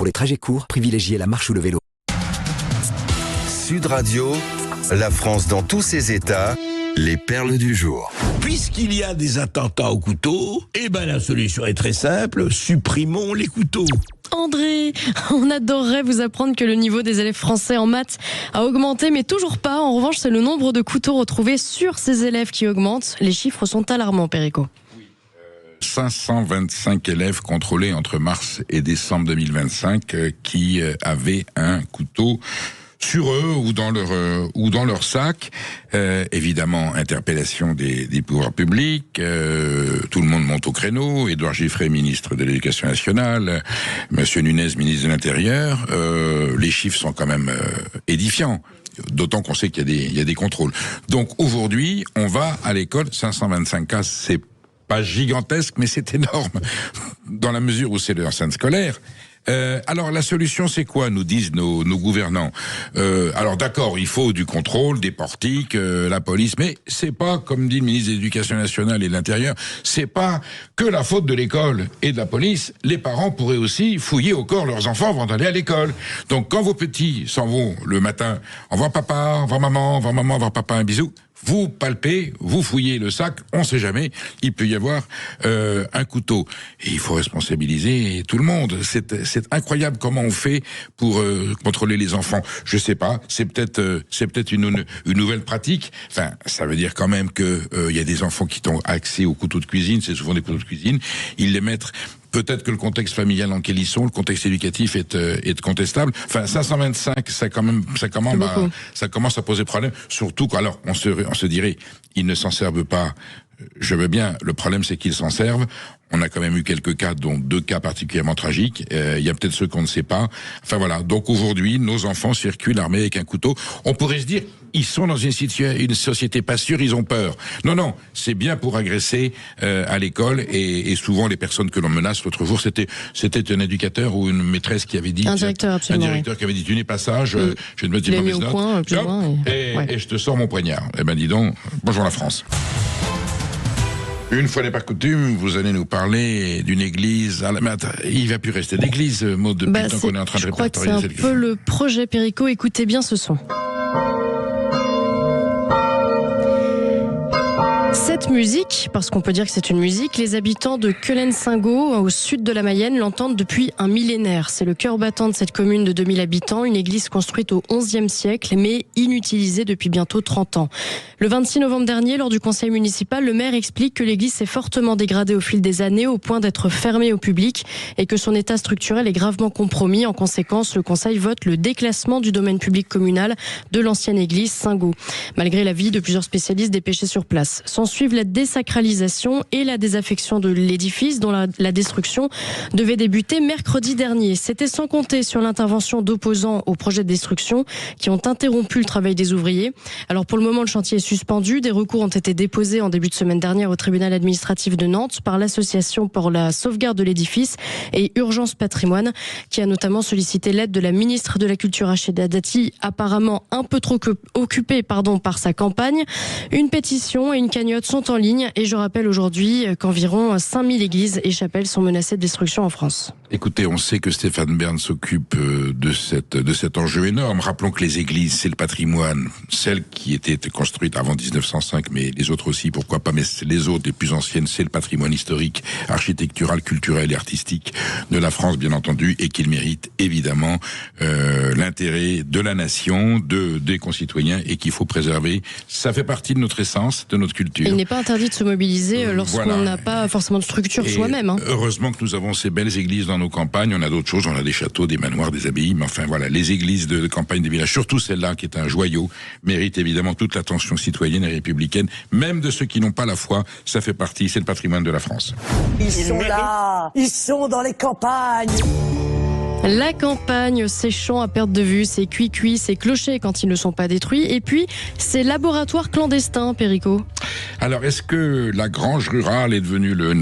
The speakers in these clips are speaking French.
Pour les trajets courts, privilégiez la marche ou le vélo. Sud Radio, la France dans tous ses états, les perles du jour. Puisqu'il y a des attentats au couteau, la solution est très simple, supprimons les couteaux. André, on adorerait vous apprendre que le niveau des élèves français en maths a augmenté, mais toujours pas. En revanche, c'est le nombre de couteaux retrouvés sur ces élèves qui augmente. Les chiffres sont alarmants, Perico. 525 élèves contrôlés entre mars et décembre 2025 qui avaient un couteau sur eux ou dans leur sac. Évidemment, interpellation des pouvoirs publics. Tout le monde monte au créneau. Édouard Giffray, ministre de l'Éducation nationale, Monsieur Nunez, ministre de l'Intérieur. Les chiffres sont quand même édifiants. D'autant qu'on sait qu'il y a des contrôles. Donc aujourd'hui, on va à l'école, 525 cas, c'est pas gigantesque, mais c'est énorme dans la mesure où c'est de l'enceinte scolaire. Alors la solution c'est quoi, nous disent nos gouvernants. Alors d'accord, il faut du contrôle, des portiques, la police, mais c'est pas, comme dit le ministre de l'Éducation nationale et de l'Intérieur, c'est pas que la faute de l'école et de la police. Les parents pourraient aussi fouiller au corps leurs enfants avant d'aller à l'école. Donc quand vos petits s'en vont le matin, au revoir papa, au revoir maman, au revoir papa, un bisou. Vous palpez, vous fouillez le sac, on sait jamais, il peut y avoir un couteau. Et il faut responsabiliser tout le monde. C'est incroyable comment on fait pour contrôler les enfants. Je sais pas, c'est peut-être une nouvelle pratique. Enfin, ça veut dire quand même que il y a des enfants qui ont accès aux couteaux de cuisine, c'est souvent des couteaux de cuisine, ils les mettent. Peut-être que le contexte familial dans lequel ils sont, le contexte éducatif est contestable. Enfin, 525, ça commence à poser problème. Surtout alors, on se dirait, ils ne s'en servent pas. Je veux bien. Le problème, c'est qu'ils s'en servent. On a quand même eu quelques cas, dont 2 cas particulièrement tragiques. Il y a peut-être ceux qu'on ne sait pas. Enfin voilà. Donc aujourd'hui, nos enfants circulent armés avec un couteau. On pourrait se dire, ils sont dans une société pas sûre, ils ont peur. Non, c'est bien pour agresser à l'école et souvent les personnes que l'on menace. L'autre jour, c'était un éducateur ou une maîtresse qui avait dit, un directeur qui avait dit, tu n'es pas sage, je ne me dis mauvaise note, et je te sors mon poignard. Eh ben dis donc, bonjour la France. Une fois n'est pas coutume, vous allez nous parler d'une église. Mais attends, il va plus rester d'église, Maud, depuis le temps qu'on est en train de répertorier cette église. Je crois que c'est un peu le projet Perico. Écoutez bien ce son. Cette musique, parce qu'on peut dire que c'est une musique, les habitants de Quelen-Singo, au sud de la Mayenne, l'entendent depuis un millénaire. C'est le cœur battant de cette commune de 2000 habitants, une église construite au XIe siècle, mais inutilisée depuis bientôt 30 ans. Le 26 novembre dernier, lors du conseil municipal, le maire explique que l'église s'est fortement dégradée au fil des années, au point d'être fermée au public, et que son état structurel est gravement compromis. En conséquence, le conseil vote le déclassement du domaine public communal de l'ancienne église Singo. Malgré l'avis de plusieurs spécialistes dépêchés sur place. S'ensuivent la désacralisation et la désaffection de l'édifice dont la destruction devait débuter mercredi dernier. C'était sans compter sur l'intervention d'opposants au projet de destruction qui ont interrompu le travail des ouvriers. Alors pour le moment, le chantier est suspendu. Des recours ont été déposés en début de semaine dernière au tribunal administratif de Nantes par l'association pour la sauvegarde de l'édifice et Urgence Patrimoine qui a notamment sollicité l'aide de la ministre de la Culture Rachida Dati, apparemment un peu trop occupée par sa campagne. Une pétition et une cagnotte sont en ligne et je rappelle aujourd'hui qu'environ 5000 églises et chapelles sont menacées de destruction en France. Écoutez, on sait que Stéphane Bern s'occupe de cet enjeu énorme. Rappelons que les églises, c'est le patrimoine, celles qui étaient construites avant 1905, mais les autres aussi, pourquoi pas, mais les autres, les plus anciennes, c'est le patrimoine historique, architectural, culturel et artistique de la France, bien entendu, et qu'il mérite évidemment l'intérêt de la nation, des concitoyens, et qu'il faut préserver. Ça fait partie de notre essence, de notre culture. Il n'est pas interdit de se mobiliser lorsqu'on n'a pas forcément de structure soi-même. Heureusement que nous avons ces belles églises dans nos campagnes. On a d'autres choses, on a des châteaux, des manoirs, des abbayes, mais enfin voilà, les églises de campagne des villages, surtout celle-là qui est un joyau, mérite évidemment toute l'attention citoyenne et républicaine, même de ceux qui n'ont pas la foi. Ça fait partie, c'est le patrimoine de la France. Ils sont là, ils sont dans les campagnes. La campagne, ces champs à perte de vue, ces cuits, ces clochers quand ils ne sont pas détruits, et puis ces laboratoires clandestins, Perico. Alors, est-ce que la grange rurale est devenue le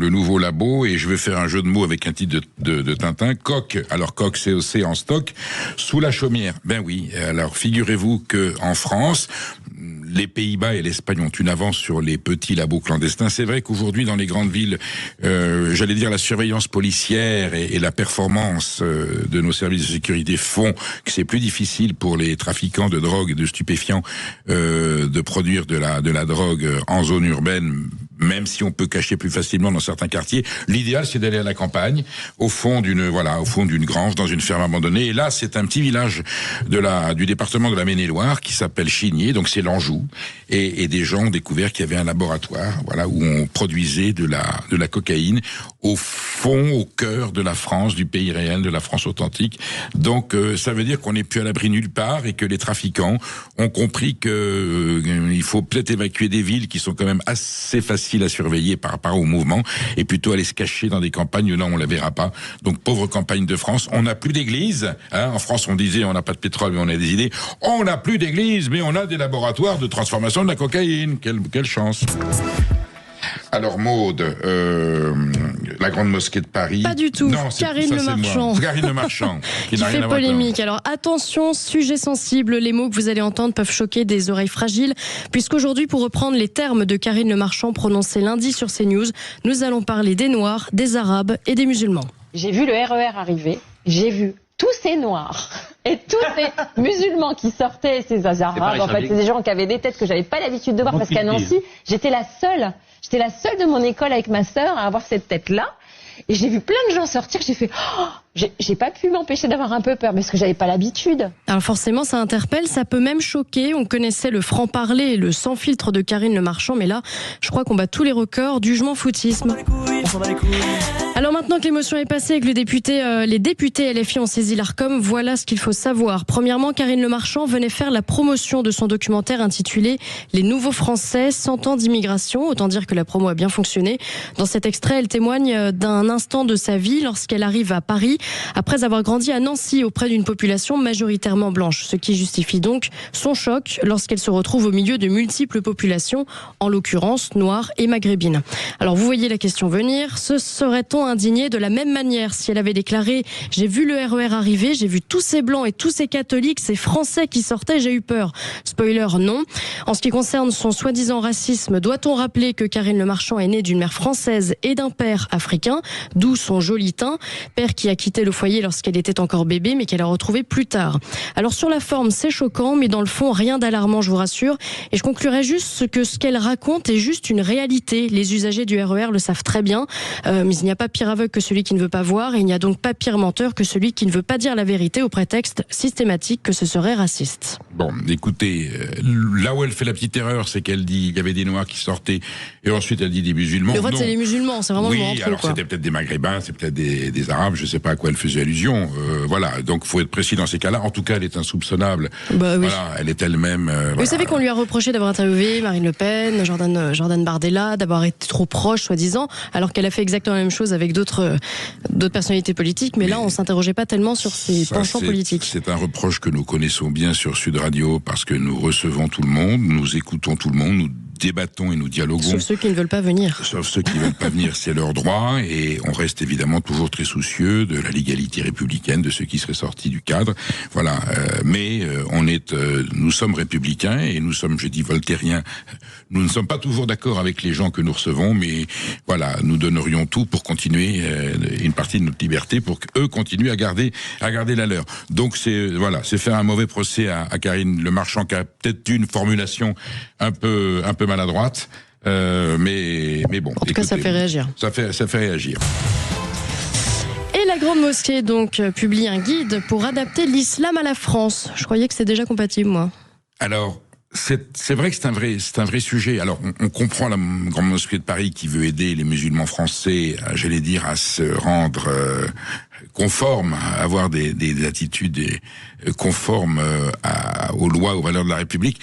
nouveau labo? Et je vais faire un jeu de mots avec un titre de Tintin. Coq, alors Coq COC en stock, sous la chaumière. Ben oui, alors figurez-vous que en France, les Pays-Bas et l'Espagne ont une avance sur les petits labos clandestins. C'est vrai qu'aujourd'hui, dans les grandes villes, j'allais dire la surveillance policière et la performance de nos services de sécurité font que c'est plus difficile pour les trafiquants de drogue et de stupéfiants de produire de la drogue en zone urbaine, même si on peut cacher plus facilement dans certains quartiers. L'idéal, c'est d'aller à la campagne, au fond d'une grange, dans une ferme abandonnée. Et là, c'est un petit village du département de la Maine-et-Loire qui s'appelle Chigné, donc c'est l'Anjou. Et des gens ont découvert qu'il y avait un laboratoire, où on produisait de la cocaïne au fond, au cœur de la France, du pays réel, de la France authentique. Donc, ça veut dire qu'on n'est plus à l'abri nulle part et que les trafiquants ont compris que il faut peut-être évacuer des villes qui sont quand même assez faciles à surveiller par rapport au mouvement et plutôt aller se cacher dans des campagnes où là on la verra pas. Donc pauvre campagne de France, on n'a plus d'église. En France on disait on n'a pas de pétrole mais on a des idées. On n'a plus d'église mais on a des laboratoires de transformation de la cocaïne. Quelle chance. Alors Maude, la grande mosquée de Paris. Pas du tout. Non, Karine Le Marchand. Karine Le Marchand. Qui fait polémique. Alors attention, sujet sensible, les mots que vous allez entendre peuvent choquer des oreilles fragiles, puisqu'aujourd'hui, pour reprendre les termes de Karine Le Marchand prononcés lundi sur CNews, nous allons parler des Noirs, des Arabes et des musulmans. J'ai vu le RER arriver, j'ai vu tous ces Noirs et tous ces musulmans qui sortaient, ces Arabes, en fait, c'est des gens qui avaient des têtes que j'avais pas l'habitude de voir, parce qu'à Nancy, j'étais la seule de mon école avec ma sœur à avoir cette tête-là. Et j'ai vu plein de gens sortir, j'ai fait j'ai pas pu m'empêcher d'avoir un peu peur parce que j'avais pas l'habitude. Alors forcément ça interpelle, ça peut même choquer. On connaissait le franc-parler et le sans filtre de Karine Le Marchand, mais là je crois qu'on bat tous les records du je m'en foutisme. Alors maintenant que l'émotion est passée et que les députés LFI ont saisi l'Arcom, voilà ce qu'il faut savoir. Premièrement, Karine Le Marchand venait faire la promotion de son documentaire intitulé Les Nouveaux Français, 100 ans d'immigration. Autant dire que la promo a bien fonctionné. Dans cet extrait, elle témoigne d'un instant de sa vie lorsqu'elle arrive à Paris, après avoir grandi à Nancy auprès d'une population majoritairement blanche, ce qui justifie donc son choc lorsqu'elle se retrouve au milieu de multiples populations, en l'occurrence noires et maghrébines. Alors vous voyez la question venir, se serait-on indigné de la même manière si elle avait déclaré « J'ai vu le RER arriver, j'ai vu tous ces blancs et tous ces catholiques, ces Français qui sortaient, j'ai eu peur ». Spoiler, non. En ce qui concerne son soi-disant racisme, doit-on rappeler que Karine Le Marchand est née d'une mère française et d'un père africain, d'où son joli teint, père qui a quitté le foyer lorsqu'elle était encore bébé, mais qu'elle a retrouvé plus tard. Alors sur la forme, c'est choquant, mais dans le fond, rien d'alarmant, je vous rassure. Et je conclurai juste que ce qu'elle raconte est juste une réalité. Les usagers du RER le savent très bien, mais il n'y a pas pire aveugle que celui qui ne veut pas voir, et il n'y a donc pas pire menteur que celui qui ne veut pas dire la vérité au prétexte systématique que ce serait raciste. Bon, écoutez, là où elle fait la petite erreur, c'est qu'elle dit il y avait des Noirs qui sortaient, et ensuite elle dit des musulmans. Le vote, c'est les musulmans, c'est vraiment le grand truc. Oui, alors c'était peut-être des Maghrébins, c'est peut-être des Arabes, je ne sais pas à quoi elle faisait allusion. Voilà, donc il faut être précis dans ces cas-là. En tout cas, elle est insoupçonnable. Bah, oui. Voilà, elle est elle-même. Vous savez qu'on lui a reproché d'avoir interviewé Marine Le Pen, Jordan Bardella, d'avoir été trop proche, soi-disant, alors qu'elle a fait exactement la même chose avec d'autres personnalités politiques. Mais là, on s'interrogeait pas tellement sur ses penchants politiques. C'est un reproche que nous connaissons bien sur Sud Radio parce que nous recevons tout le monde, nous écoutons tout le monde, nous débattons et nous dialoguons. Sauf ceux qui ne veulent pas venir. Sauf ceux qui ne veulent pas venir, c'est leur droit, et on reste évidemment toujours très soucieux de la légalité républicaine, de ceux qui seraient sortis du cadre. Voilà, nous sommes républicains et nous sommes, je dis, voltairiens. Nous ne sommes pas toujours d'accord avec les gens que nous recevons, mais voilà, nous donnerions tout pour continuer une partie de notre liberté, pour qu'eux continuent à garder la leur. Donc c'est faire un mauvais procès à Karine Le Marchand, qui a peut-être une formulation un peu maladroite, mais bon. En tout cas, ça fait réagir. Ça fait réagir. Et la Grande Mosquée, donc, publie un guide pour adapter l'islam à la France. Je croyais que c'était déjà compatible, moi. Alors, c'est vrai que c'est un vrai sujet. Alors, on comprend la Grande Mosquée de Paris qui veut aider les musulmans français, j'allais dire, à se rendre conformes, à avoir des attitudes conformes aux lois, aux valeurs de la République.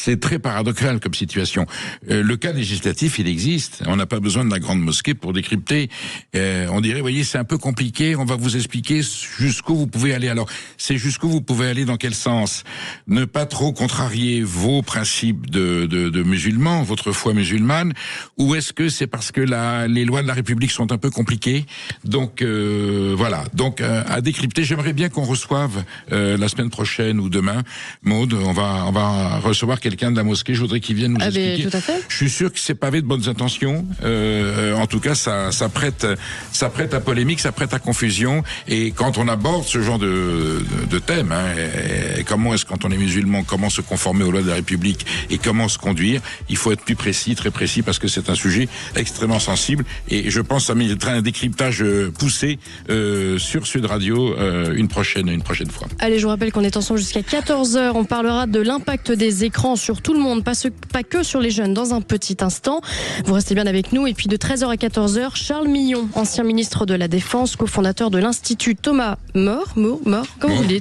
C'est très paradoxal comme situation. Le cas législatif, il existe. On n'a pas besoin de la grande mosquée pour décrypter. On dirait, voyez, c'est un peu compliqué. On va vous expliquer jusqu'où vous pouvez aller. Alors, c'est jusqu'où vous pouvez aller dans quel sens? Ne pas trop contrarier vos principes de musulmans, votre foi musulmane, ou est-ce que c'est parce que les lois de la République sont un peu compliquées? Donc, voilà. Donc, à décrypter. J'aimerais bien qu'on reçoive la semaine prochaine ou demain, Maude, on va recevoir quelqu'un quelqu'un de la mosquée, je voudrais qu'il vienne nous expliquer. Tout à fait. Je suis sûr que c'est pavé de bonnes intentions. En tout cas, ça prête à polémique, ça prête à confusion. Et quand on aborde ce genre de thème, et comment est-ce, quand on est musulman, comment se conformer aux lois de la République et comment se conduire, il faut être plus précis, très précis, parce que c'est un sujet extrêmement sensible. Et je pense que ça mériterait un décryptage poussé sur Sud Radio une prochaine fois. Allez, je vous rappelle qu'on est ensemble jusqu'à 14h. On parlera de l'impact des écrans sur tout le monde, pas que sur les jeunes, dans un petit instant. Vous restez bien avec nous. Et puis de 13h à 14h, Charles Millon, ancien ministre de la Défense, cofondateur de l'Institut Thomas More, comme vous le dites.